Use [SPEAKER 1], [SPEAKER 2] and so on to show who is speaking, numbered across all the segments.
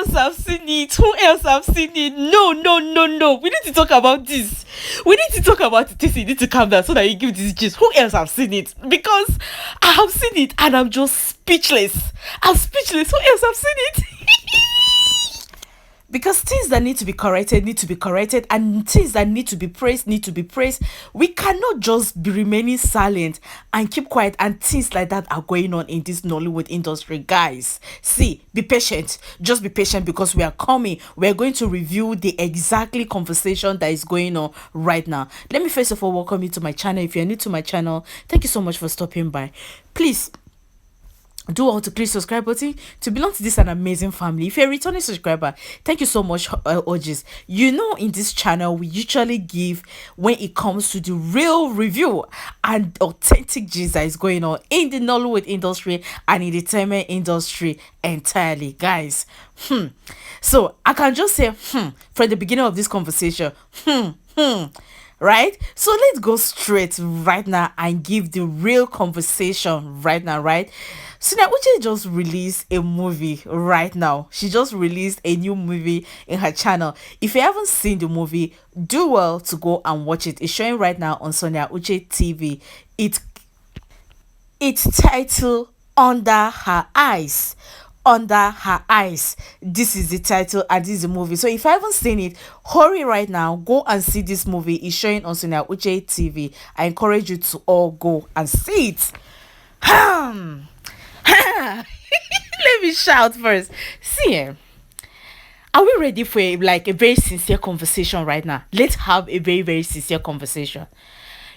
[SPEAKER 1] else have seen it? Who else have seen it? No, no, no, no. We need to talk about this. We need to talk about it. You need to calm down so that you give this gist. Who else have seen it? Because I have seen it and I'm just speechless. I'm speechless. Who else have seen it? Because things that need to be corrected, and things that need to be praised. We cannot just be remaining silent and keep quiet, and things like that are going on in this Nollywood industry. Guys, see, be patient. Just be patient, because we are coming. We're going to review the exactly conversation that is going on right now. Let me first of all welcome you to my channel. If you're new to my channel, thank you so much for stopping by. Please do all to click subscribe button to belong to this an amazing family. If you're a returning subscriber, thank you so much, OGs. You know, in this channel we usually give, when it comes to the real review and authentic gist that is going on in the Nollywood industry and in the entertainment industry entirely, guys. So I can just say from the beginning of this conversation, right? So let's go straight right now and give the real conversation right now, right? Sonia Uche just released a movie right now. She just released a new movie in her channel. If you haven't seen the movie, do well to go and watch it. It's showing right now on Sonia Uche TV. It's titled Under Her Eyes. Under Her Eyes. This is the title and this is the movie. So if you haven't seen it, hurry right now, go and see this movie. It's showing on Sonia Uche TV. I encourage you to all go and see it. Let me shout first. See, are we ready for a very sincere conversation right now? Let's have a very, very sincere conversation.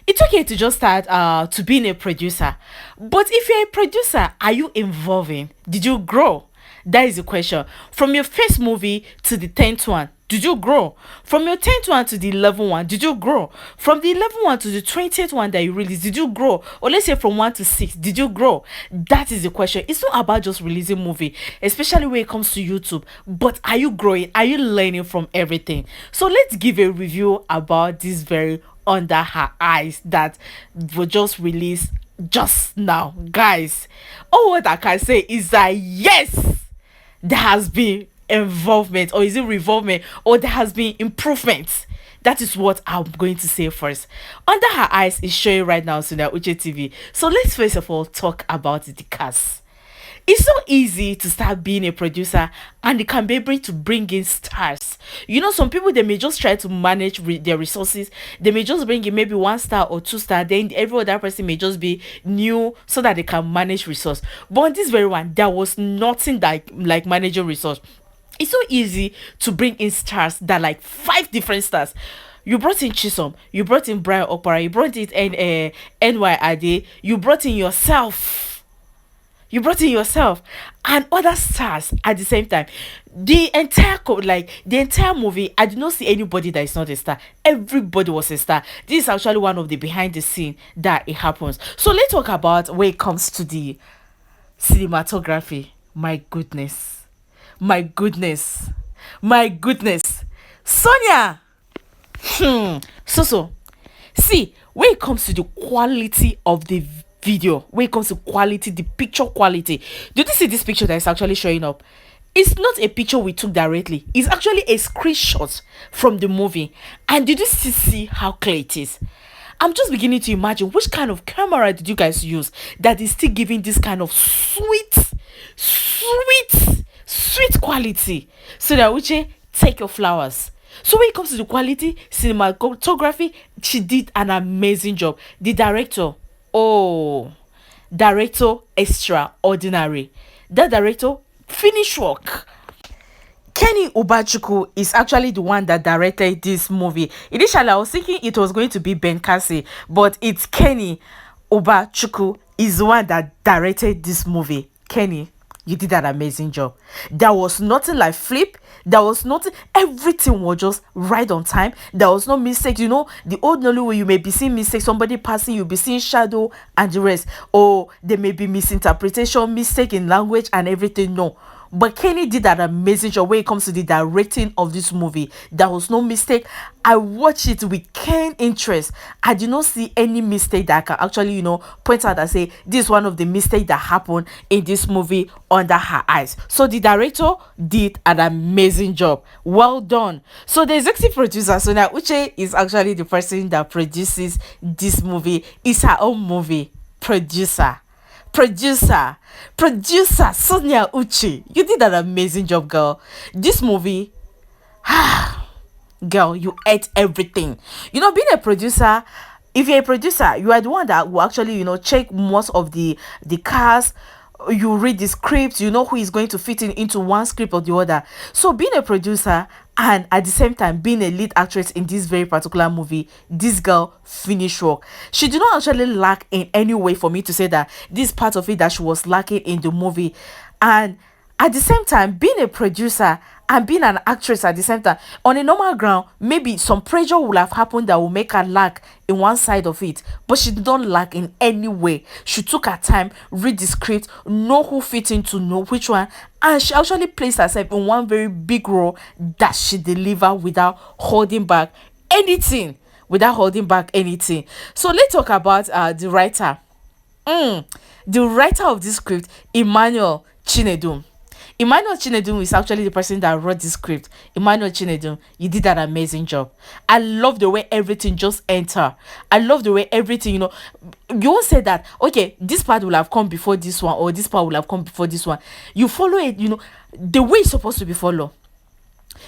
[SPEAKER 1] It's okay to just start to being a producer, but if you're a producer, are you evolving? Did you grow? That is the question. From your first movie to the 10th one, did you grow? From your 10th one to the 11th one, did you grow? From the 11th one to the 20th one that you released, did you grow? Or let's say from 1 to 6, did you grow? That is the question. It's not about just releasing movie, especially when it comes to YouTube, but are you growing? Are you learning from everything? So let's give a review about this very Under Her Eyes that was just released just now, guys. All what I can say is that yes, there has been involvement, or is it revolvement, or there has been improvement. That is what I'm going to say first. Under Her Eyes is showing right now on Sonia Uche TV. So let's first of all talk about the cast. It's so easy to start being a producer, and they can be able to bring in stars. You know, some people, they may just try to manage their resources. They may just bring in maybe 1 star or 2 star. Then every other person may just be new so that they can manage resource. But on this very one, there was nothing like managing resource. It's so easy to bring in stars that 5 different stars. You brought in Chisom, you brought in Brian Okpara, you brought in NY Ade, you brought in yourself. You brought in yourself and other stars at the same time. The entire movie, I did not see anybody that is not a star. Everybody was a star. This is actually one of the behind the scene that it happens. So let's talk about when it comes to the cinematography. My goodness. My goodness. My goodness. Sonia. So. See, when it comes to the quality of the video, when it comes to quality, the picture quality, did you see this picture that is actually showing up? It's not a picture we took directly. It's actually a screenshot from the movie. And did you see how clear it is? I'm just beginning to imagine which kind of camera did you guys use that is still giving this kind of sweet quality. So that Uche, take your flowers. So when it comes to the quality, cinematography, she did an amazing job. The director, director extraordinary. That director, finish work. Kenny Ubachukwu is actually the one that directed this movie. Initially, I was thinking it was going to be Ben Cassie, but it's Kenny Ubachukwu is the one that directed this movie. Kenny, you did an amazing job. There was nothing like flip. There was nothing. Everything was just right on time. There was no mistake. You know, the old Nollywood, you may be seeing mistakes. Somebody passing, you'll be seeing shadow and the rest. Or there may be misinterpretation, mistake in language and everything. No. But Kenny did an amazing job when it comes to the directing of this movie. There was no mistake. I watched it with keen interest. I did not see any mistake that I can actually, point out and say this is one of the mistakes that happened in this movie under her eyes. So the director did an amazing job. Well done. So the executive producer, Sonia Uche, is actually the person that produces this movie. It's her own movie. Producer, producer Sonia Uche, you did an amazing job, girl. This movie, girl, you ate everything. Being a producer, if you're a producer, you are the one that will actually, check most of the cast. You read the script, you know who is going to fit in into one script or the other. So being a producer and at the same time being a lead actress in this very particular movie, this girl finished work. She did not actually lack in any way for me to say that this part of it that she was lacking in the movie. And at the same time, being a producer and being an actress at the same time, on a normal ground, maybe some pressure will have happened that will make her lack in one side of it. But she did not lack in any way. She took her time, read the script, know who fit in to know which one. And she actually placed herself in one very big role that she delivered without holding back anything. So let's talk about the writer. The writer of this script, Emmanuel Chinedum is actually the person that wrote this script. Emmanuel Chinedum, you did an amazing job. I love the way everything just enter. I love the way everything, you won't say that, okay, this part will have come before this one, or this part will have come before this one. You follow it, the way it's supposed to be followed.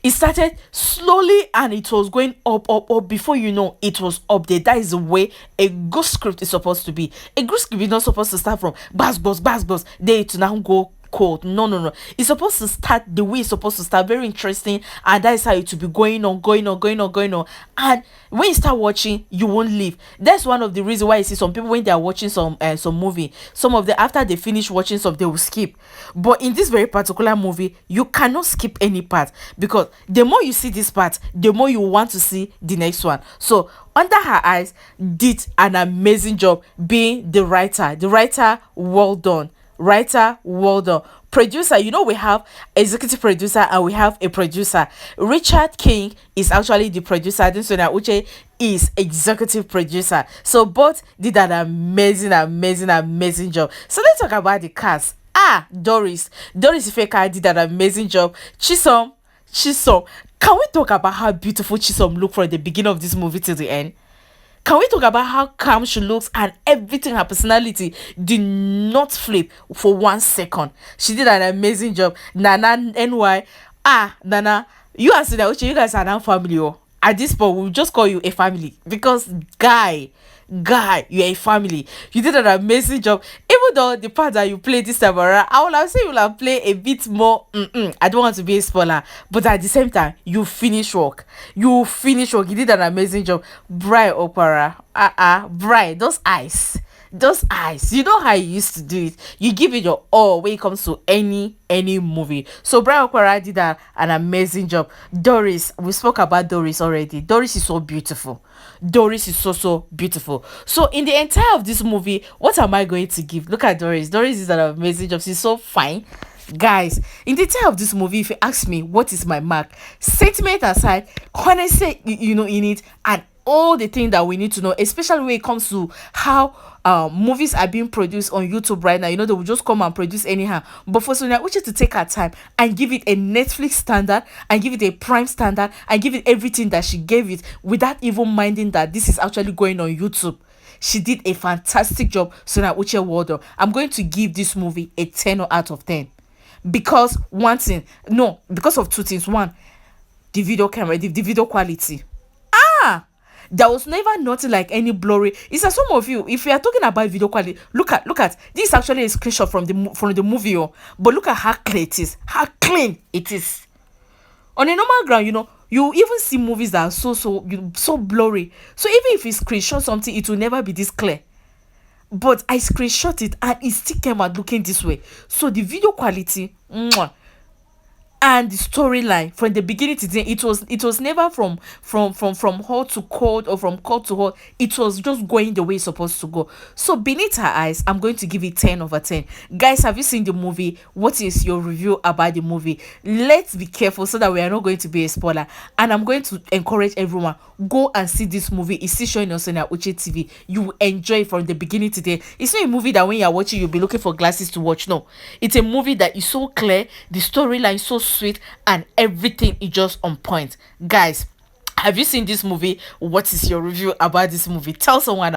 [SPEAKER 1] It started slowly and it was going up. Before you know, it was up there. That is the way a good script is supposed to be. A good script is not supposed to start from bass, there to now go cold. No. It's supposed to start the way it's supposed to start. Very interesting, and that is how it will be going on. And when you start watching, you won't leave. That's one of the reasons why you see some people when they are watching some movie, some of them after they finish watching some, they will skip. But in this very particular movie, you cannot skip any part, because the more you see this part, the more you want to see the next one. So Under Her Eyes did an amazing job being the writer. Well done. Producer, we have executive producer and we have a producer. Richard King is actually the producer. Then Sonia Uche is executive producer. So both did an amazing job. So let's talk about the cast. Doris Ifeka did an amazing job. Chisom, can we talk about how beautiful Chisom looked from the beginning of this movie till the end? Can we talk about how calm she looks and everything, her personality did not flip for 1 second? She did an amazing job. Nana NY. Nana, you and Sonia Uche, you guys are now family. At this point, we'll just call you a family, because guy, you're a family. You did an amazing job. Even though the part that you played this time around, I will have said you will have played a bit more. I don't want to be a spoiler, but at the same time, you finish work. You did an amazing job. Bright Opera. Bright, those eyes. You know how you used to do it. You give it your all when it comes to any movie. So Brian Okwara did an amazing job. Doris, we spoke about Doris already. Doris is so beautiful. So beautiful. So in the entire of this movie, what am I going to give? Look at Doris. Doris is an amazing job. She's so fine. Guys, in the entire of this movie, if you ask me what is my mark, sentiment aside, honestly, in it, and all the things that we need to know, especially when it comes to how movies are being produced on YouTube right now. They will just come and produce anyhow. But for Sonia Uche to take her time and give it a Netflix standard, and give it a Prime standard, and give it everything that she gave it, without even minding that this is actually going on YouTube, she did a fantastic job. Sonia Uche, well done. I'm going to give this movie a 10 out of 10. Because because of two things. One, the video camera, the video quality. There was never nothing like any blurry. It's like some of you, if you are talking about video quality, look at this is actually a screenshot from the movie, but look at how clean it is. On a normal ground, you even see movies that are so blurry. So even if you screenshot something, it will never be this clear. But I screenshot it and it still came out looking this way. So the video quality, And the storyline from the beginning to the end, it was never from hot to cold or from cold to hot. It was just going the way it's supposed to go. So beneath her eyes, I'm going to give it 10 over 10. Guys, have you seen the movie? What is your review about the movie? Let's be careful so that we are not going to be a spoiler. And I'm going to encourage everyone, go and see this movie. It's still showing on Sonia Uche TV. You will enjoy it from the beginning to the end. It's not a movie that when you're watching you'll be looking for glasses to watch. No, it's a movie that is so clear, the storyline is so sweet, and everything is just on point. Guys, have you seen this movie? What is your review about this movie? Tell someone.